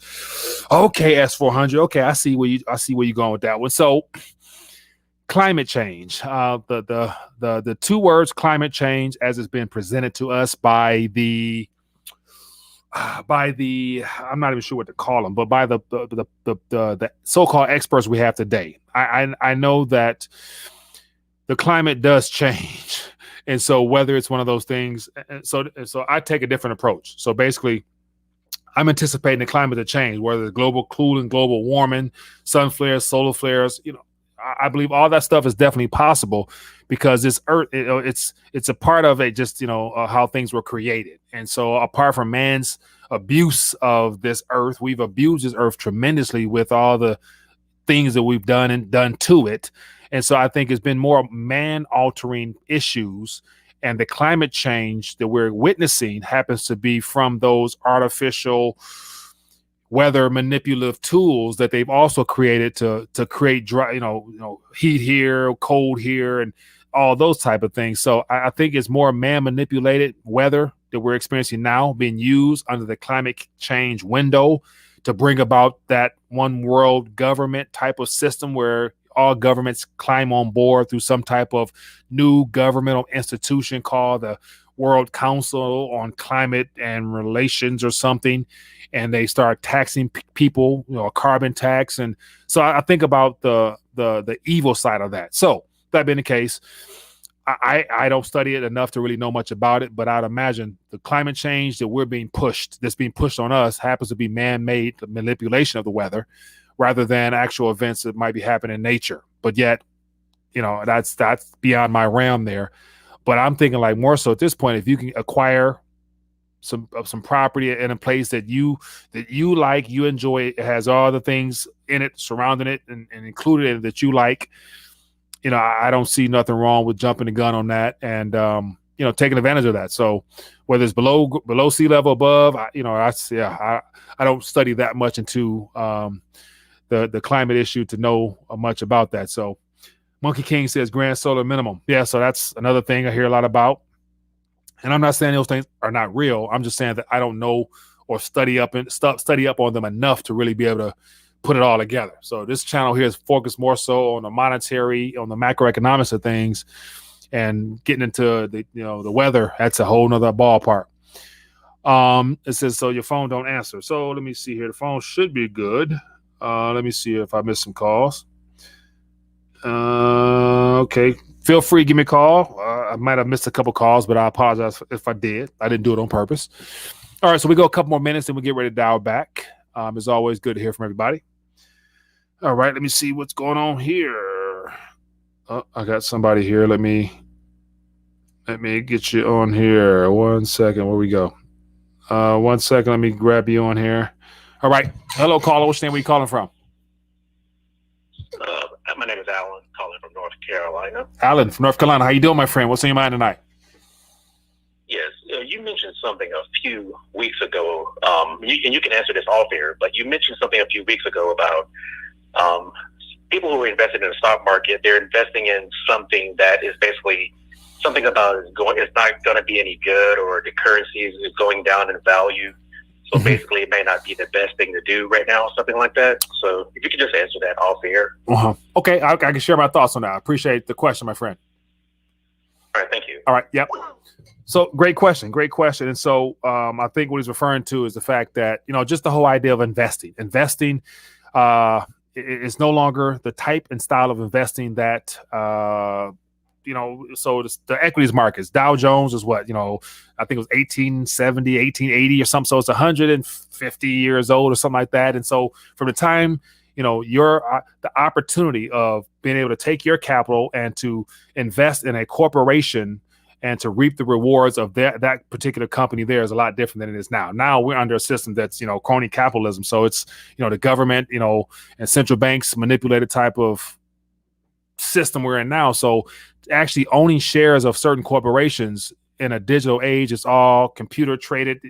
Okay, S400. Okay, I see where you're going with that one. So climate change, the two words climate change as it's been presented to us by the I'm not even sure what to call them, but by the so-called experts we have today. I know that the climate does change, and so whether it's one of those things, so I take a different approach. So basically, I'm anticipating the climate to change, whether it's global cooling, global warming, sun flares, solar flares. I believe all that stuff is definitely possible because this earth, it's a part of it, just, how things were created. And so apart from man's abuse of this earth, we've abused this earth tremendously with all the things that we've done to it. And so I think it's been more man altering issues, and the climate change that we're witnessing happens to be from those artificial weather manipulative tools that they've also created to create dry, heat here, cold here, and all those type of things. So I think it's more man manipulated weather that we're experiencing now being used under the climate change window to bring about that one world government type of system where all governments climb on board through some type of new governmental institution called the World Council on Climate and Relations or something, and they start taxing people, a carbon tax. And so I think about the evil side of that. So that being the case, I don't study it enough to really know much about it, but I'd imagine the climate change that's being pushed on us happens to be man-made manipulation of the weather rather than actual events that might be happening in nature. But yet, that's beyond my realm there. But I'm thinking like more so at this point, if you can acquire some property in a place that you like, you enjoy, it has all the things in it, surrounding it and included in it that you like, I don't see nothing wrong with jumping the gun on that and, taking advantage of that. So whether it's below sea level, above, I don't study that much into the climate issue to know much about that. So Monkey King says grand solar minimum. Yeah, so that's another thing I hear a lot about. And I'm not saying those things are not real. I'm just saying that I don't know or study up on them enough to really be able to put it all together. So this channel here is focused more so on the monetary, on the macroeconomics of things, and getting into the weather. That's a whole nother ballpark. It says, so your phone don't answer. So let me see here. The phone should be good. Let me see if I missed some calls. Okay. Feel free to give me a call. I might have missed a couple calls, but I apologize if I did. I didn't do it on purpose. All right, so we go a couple more minutes and we get ready to dial back. It's always good to hear from everybody. All right, let me see what's going on here. Oh, I got somebody here. Let me get you on here. 1 second. Where we go? 1 second. Let me grab you on here. All right. Hello, caller. What's your name? Where you calling from?
My name is Alan, calling from North Carolina.
Alan from North Carolina. How you doing, my friend? What's on your mind tonight?
Yes, you mentioned something a few weeks ago, and you can answer this off air, but you mentioned something a few weeks ago about people who are invested in the stock market. They're investing in something that is basically something about it's not going to be any good, or the currency is going down in value. So basically, it may not be the best thing to do right now, something like that. So if you could just answer that off air.
Okay, I can share my thoughts on that. I appreciate the question, my friend.
All right, thank you.
All right, yep. So great question. And so I think what he's referring to is the fact that, just the whole idea of investing. Investing is no longer the type and style of investing that so the equities markets, Dow Jones is what, I think it was 1870, 1880 or something. So it's 150 years old or something like that. And so from the time, the opportunity of being able to take your capital and to invest in a corporation and to reap the rewards of that particular company there is a lot different than it is now. Now we're under a system that's, crony capitalism. So it's, the government, and central banks manipulated type of system we're in now. So actually owning shares of certain corporations in a digital age, it's all computer traded.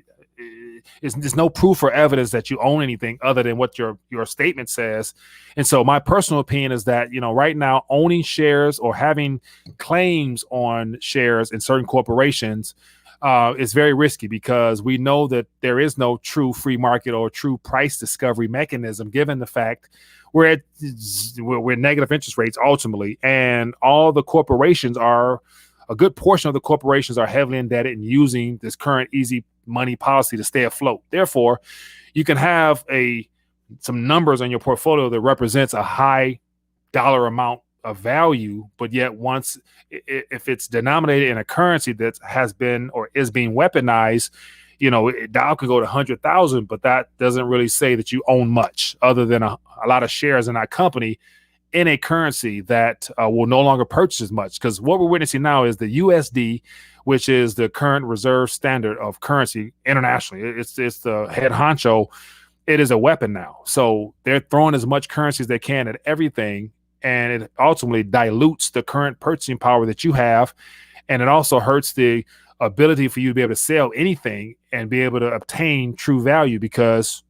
There's no proof or evidence that you own anything other than what your statement says. And so my personal opinion is that, right now owning shares or having claims on shares in certain corporations is very risky, because we know that there is no true free market or true price discovery mechanism, given the fact we're negative interest rates ultimately, and all the corporations a good portion of the corporations are heavily indebted and using this current easy money policy to stay afloat. Therefore, you can have some numbers on your portfolio that represents a high dollar amount of value, but yet if it's denominated in a currency that has been or is being weaponized, Dow could go to 100,000, but that doesn't really say that you own much other than a lot of shares in that company in a currency that will no longer purchase as much. Because what we're witnessing now is the USD, which is the current reserve standard of currency internationally. It's the head honcho. It is a weapon now. So they're throwing as much currency as they can at everything, and it ultimately dilutes the current purchasing power that you have, and it also hurts the ability for you to be able to sell anything and be able to obtain true value, because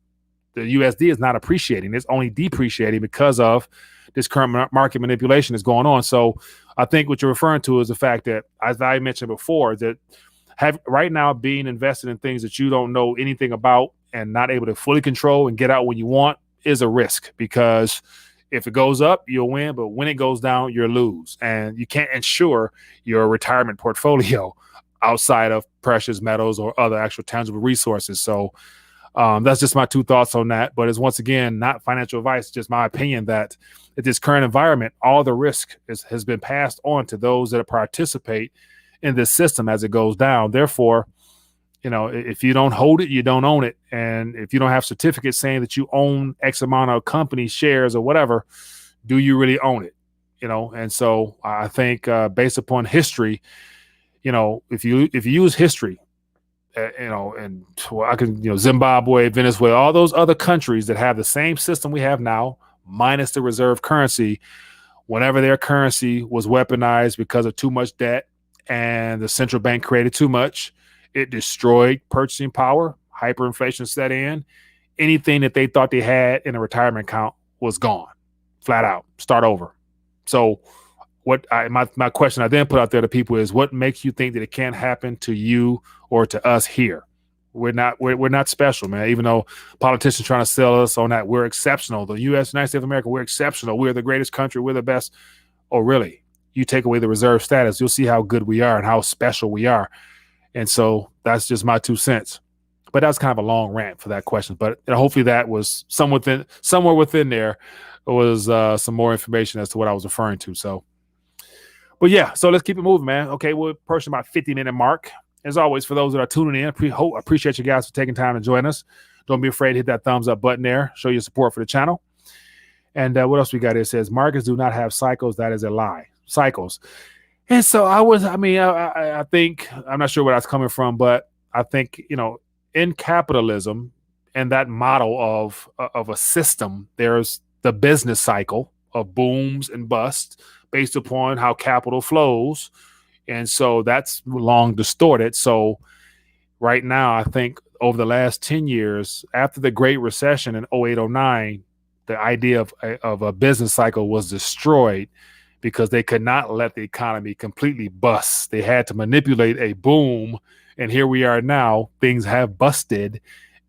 the USD is not appreciating. It's only depreciating because of this current market manipulation is going on. So I think what you're referring to is the fact that, as I mentioned before, that right now being invested in things that you don't know anything about and not able to fully control and get out when you want is a risk, because if it goes up, you'll win, but when it goes down, you'll lose. And you can't insure your retirement portfolio outside of precious metals or other actual tangible resources. So that's just my two thoughts on that. But it's, once again, not financial advice, just my opinion that at this current environment, all the risk has been passed on to those that participate in this system as it goes down. Therefore, if you don't hold it, you don't own it. And if you don't have certificates saying that you own X amount of company shares or whatever, do you really own it? And so I think based upon history, if you use history, and I can, Zimbabwe, Venezuela, all those other countries that have the same system we have now, minus the reserve currency, whenever their currency was weaponized because of too much debt and the central bank created too much, it destroyed purchasing power, hyperinflation set in. Anything that they thought they had in a retirement account was gone, flat out, start over. So my question I then put out there to people is, what makes you think that it can't happen to you or to us here? We're not special, man. Even though politicians trying to sell us on that we're exceptional, the United States of America, we're exceptional. We're the greatest country. We're the best. Oh, really? You take away the reserve status, you'll see how good we are and how special we are. And so that's just my 2 cents. But that's kind of a long rant for that question. But hopefully that was somewhere within there was some more information as to what I was referring to. So, but yeah, so let's keep it moving, man. Okay, we're approaching about 50-minute mark. As always, for those that are tuning in, appreciate you guys for taking time to join us. Don't be afraid to hit that thumbs up button there. Show your support for the channel. And what else we got? It says markets do not have cycles. That is a lie. Cycles. And so I think, I'm not sure where that's coming from, but I think, in capitalism and that model of a system, there's the business cycle of booms and busts based upon how capital flows. And so that's long distorted. So right now, I think over the last 10 years, after the Great Recession in 08, 09, the idea of a business cycle was destroyed because they could not let the economy completely bust. They had to manipulate a boom. And here we are now. Things have busted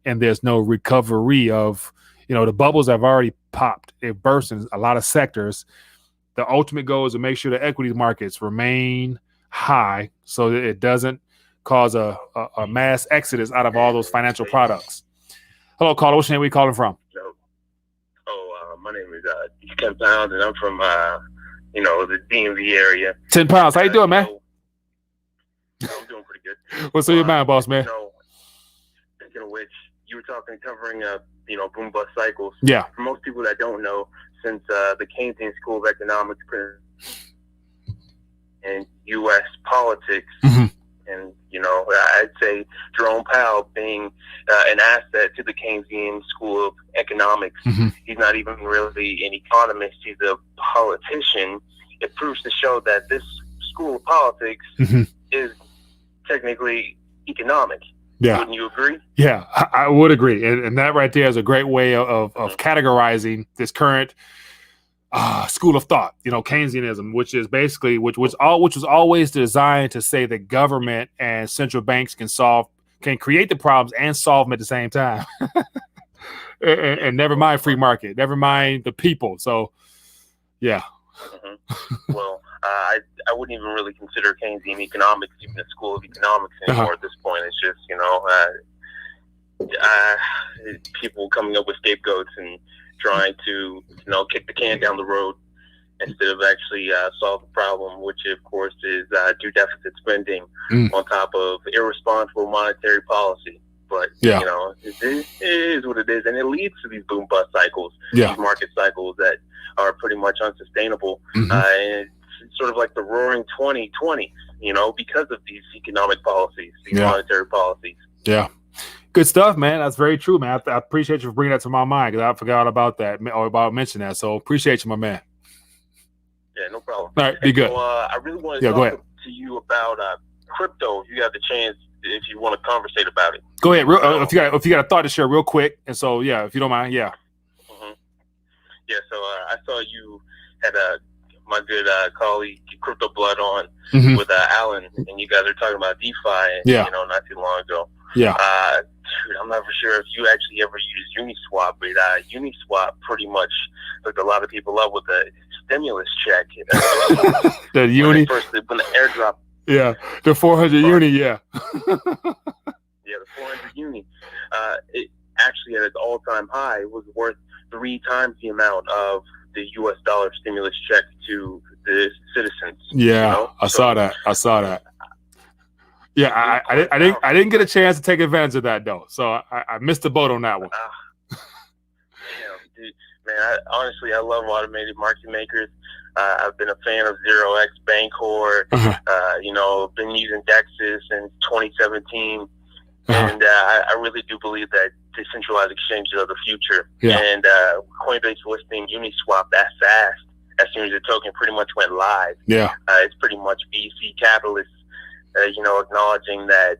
and there's no recovery of, the bubbles have already popped. It burst in a lot of sectors. The ultimate goal is to make sure the equity markets remain high so that it doesn't cause a mass exodus out of all those financial products. Hello, caller. What's your name? Where you calling from?
My name is 10 Pounds, and I'm from the DMV area.
10 Pounds. How you doing, man?
I'm doing pretty good.
What's on your mind, boss, man?
Speaking of which, you were covering boom bust cycles.
Yeah.
For most people that don't know, since the Keynesian School of Economics and U.S. politics, and I'd say Jerome Powell being an asset to the Keynesian School of Economics. He's not even really an economist; he's a politician. It proves to show that this school of politics is technically economic.
Yeah.
Wouldn't you agree?
Yeah, I would agree, and that right there is a great way of categorizing this current school of thought, Keynesianism, which is basically which was always designed to say that government and central banks can create the problems and solve them at the same time. and never mind free market, never mind the people. So, yeah.
Well, I wouldn't even really consider Keynesian economics even a school of economics anymore at this point. It's just people coming up with scapegoats and trying to, kick the can down the road instead of actually solve the problem, which of course is due deficit spending on top of irresponsible monetary policy. But, it is what it is. And it leads to these boom bust cycles, these market cycles that are pretty much unsustainable. And it's sort of like the roaring 2020, because of these economic policies, these monetary policies.
Yeah. Good stuff, man. That's very true, man. I appreciate you for bringing that to my mind because I forgot about that or about mentioning that. So appreciate you, my man.
Yeah, no problem.
All right, be good.
So, I really want to talk to you about crypto. If you have the chance, if you want to conversate about it.
Go ahead. If you got a thought to share, real quick. And so, if you don't mind,
Yeah. So I saw you had my good colleague Crypto Blood on with Alan, and you guys are talking about DeFi. Not too long ago.
Yeah.
Dude, I'm not for sure if you actually ever used Uniswap, but Uniswap pretty much hooked a lot of people up with a stimulus check.
The Uni.
When the airdrop.
Yeah, the 400 Uni. Yeah.
The 400 Uni. It actually at its all-time high was worth 3 times the amount of the U.S. dollar stimulus check to the citizens.
Yeah, I saw that. Yeah, I didn't get a chance to take advantage of that though, so I missed the boat on that one.
Dude, man, honestly, I love automated market makers. I've been a fan of 0x Bancor. Been using Dexys since 2017, and I really do believe that decentralized exchanges are the future.
Yeah.
And Coinbase listing Uniswap that fast, as soon as the token pretty much went live.
Yeah,
it's pretty much VC capitalists. Acknowledging that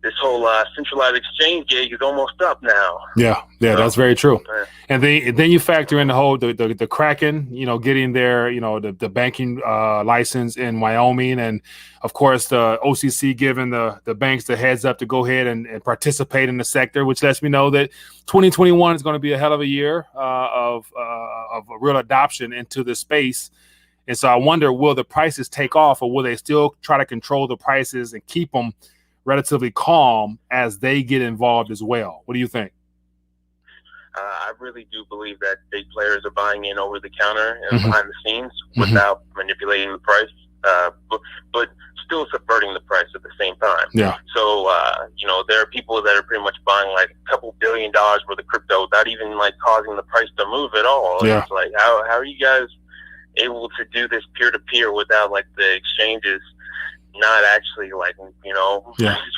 this whole centralized exchange gig is almost up now.
Yeah, that's very true. And then you factor in the whole the Kraken, getting their the banking license in Wyoming, and of course the OCC giving the banks the heads up to go ahead and participate in the sector, which lets me know that 2021 is going to be a hell of a year of a real adoption into the space. And so I wonder, will the prices take off, or will they still try to control the prices and keep them relatively calm as they get involved as well? What do you think?
I really do believe that big players are buying in over the counter and behind the scenes without manipulating the price. but still subverting the price at the same time.
Yeah.
So, there are people that are pretty much buying like a couple $1 billion worth of crypto without even like causing the price to move at all.
Yeah.
It's like, how are you guys able to do this peer to peer without like the exchanges not actually like,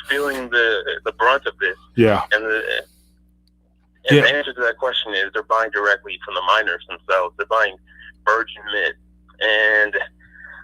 feeling the brunt of this?
Yeah.
And the answer to that question is they're buying directly from the miners themselves. They're buying virgin mint. And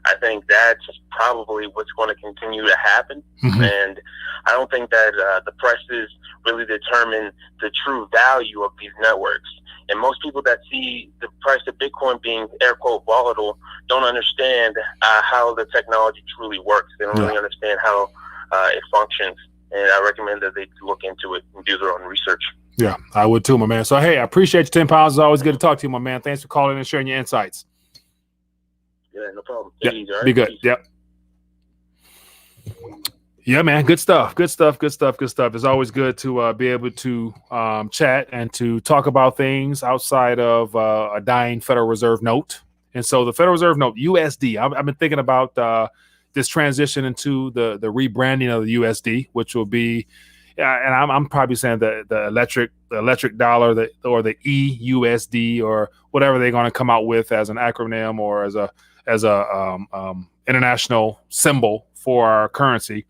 I think that's probably what's going to continue to happen.
Mm-hmm.
And I don't think that the prices really determine the true value of these networks. And most people that see the price of Bitcoin being air quote volatile don't understand how the technology truly works. They don't really understand how it functions. And I recommend that they look into it and do their own research.
Yeah, I would too, my man. So, hey, I appreciate you, 10 pounds. It's always good to talk to you, my man. Thanks for calling and sharing your insights.
Yeah, no problem.
Yeah,
Easy, right?
be good. Yep. Yeah, man. Good stuff. Good stuff. Good stuff. Good stuff. It's always good to be able to chat and to talk about things outside of a dying Federal Reserve note. And so the Federal Reserve note, USD, I've been thinking about this transition into the rebranding of the USD, which will be, and I'm probably saying the electric dollar, or the EUSD, or whatever they're going to come out with as an acronym or as a international symbol for our currency.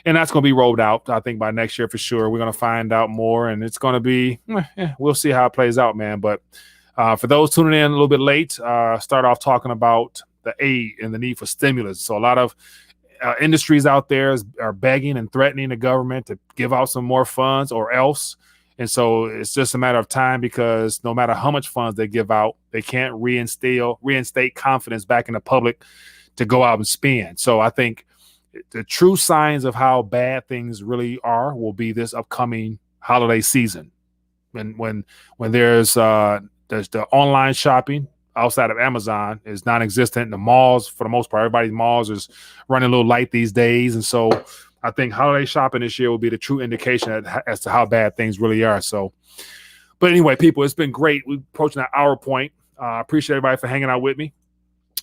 And that's going to be rolled out, I think, by next year for sure. We're going to find out more, and it's going to be, we'll see how it plays out, man. But for those tuning in a little bit late, start off talking about the aid and the need for stimulus. So a lot of industries out there are begging and threatening the government to give out some more funds or else. And so it's just a matter of time, because no matter how much funds they give out, they can't reinstate confidence back in the public to go out and spend. So I think the true signs of how bad things really are will be this upcoming holiday season. When there's the online shopping outside of Amazon is non-existent. The malls, for the most part, everybody's malls is running a little light these days. And so I think holiday shopping this year will be the true indication as to how bad things really are. So, but anyway, people, it's been great. We're approaching that hour point. I appreciate everybody for hanging out with me.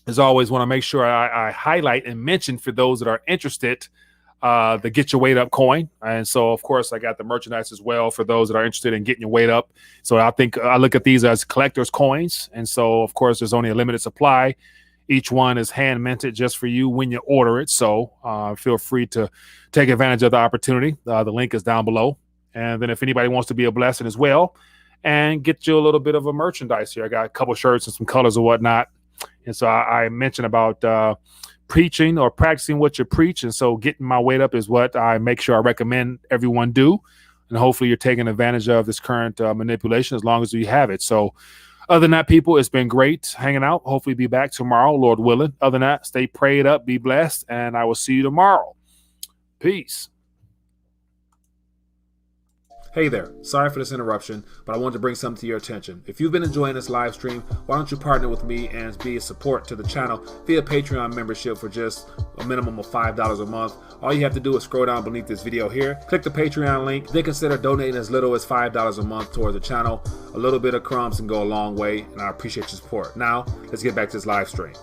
As always, want to make sure I highlight and mention for those that are interested, the Get Your Weight Up coin. And so, of course, I got the merchandise as well for those that are interested in getting your weight up. So I think I look at these as collector's coins. And so, of course, there's only a limited supply. Each one is hand minted just for you when you order it. So feel free to take advantage of the opportunity. The link is down below. And then if anybody wants to be a blessing as well and get you a little bit of a merchandise here, I got a couple shirts and some colors or whatnot. And so I mentioned about preaching or practicing what you preach. And so getting my weight up is what I make sure I recommend everyone do. And hopefully you're taking advantage of this current manipulation as long as you have it. So other than that, people, it's been great hanging out. Hopefully be back tomorrow, Lord willing. Other than that, stay prayed up, be blessed, and I will see you tomorrow. Peace. Hey there, sorry for this interruption, but I wanted to bring something to your attention. If you've been enjoying this live stream, why don't you partner with me and be a support to the channel via Patreon membership for just a minimum of $5 a month. All you have to do is scroll down beneath this video here, click the Patreon link, then consider donating as little as $5 a month towards the channel. A little bit of crumbs can go a long way, and I appreciate your support. Now, let's get back to this live stream.